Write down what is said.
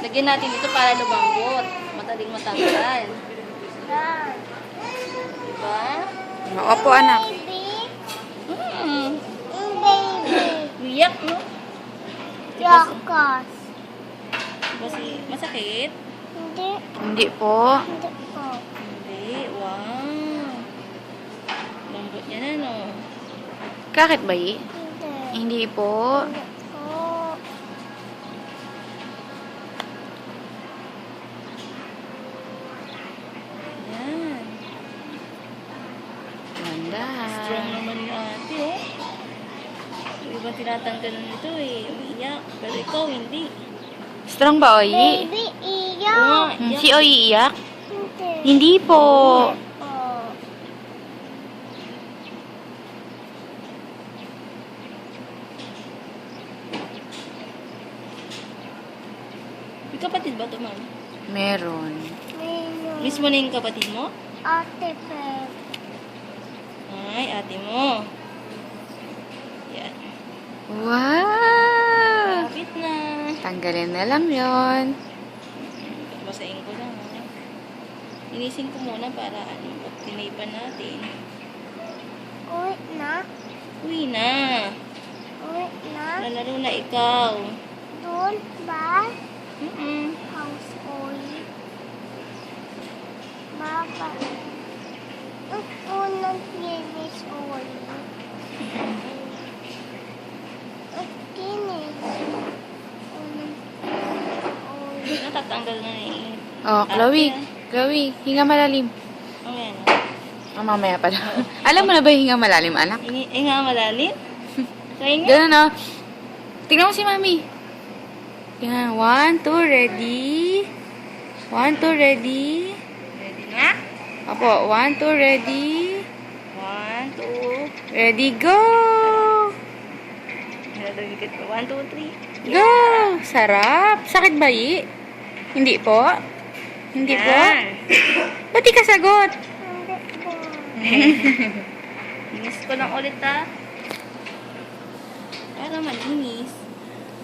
Lagyan natin ito para lumambot. Madaling matanggal. Diba? Opo, anak. Iyak, no? Yakas. Masakit? Hindi. Hindi po. Hindi po. Hindi. Wow. Lambot niya na, no? Kakit ba yi? Hindi. Hindi po. Hindi po. Yan. Ganda. Strong naman ni ate, oh. Yung iba tinatanggalan nito, eh. Umiiyak. Pero ikaw, hindi. Strong ba, Oyi? Baby, Oo iyak. nga, iyak. Si Oyi iyak? Hindi. Hindi po. Po. May kapatid ba ito, ma'am? Meron. Mayroon. Miss mo na yung kapatid mo? Ate Pep. Ay, ate mo. Yan. Wow! Kapit na. Tanggalin na lang yon. Basahin ko lang, ha. Inisin ko muna para tinaypan natin. Uwi na. Uwi na. Uwi na. Lalaro na ikaw. Doon ba? House. Uwi. Baba. Unang kinis uwi. Kinis. Unang uwi. Natatanggal na eh. Oh, Chloe. Chloe, hinga malalim. Ayan. Oh, mamaya pala. Alam mo na ba yung hinga malalim, anak? Nga malalim? Kaya nga. Ganun, oh. Tingnan mo si mami. Yan. 1, 2, ready. 1, 2, ready. Ready na? Apo, 1, 2, ready. 1, 2. Ready, go! Nalagay ko. 1, 2, 3. Go! Sarap. Sakit ba, yi? Hindi po? Hindi po? Ba't di ka sagot? Hindi po. Linis ko lang ulit, ha? Para malinis.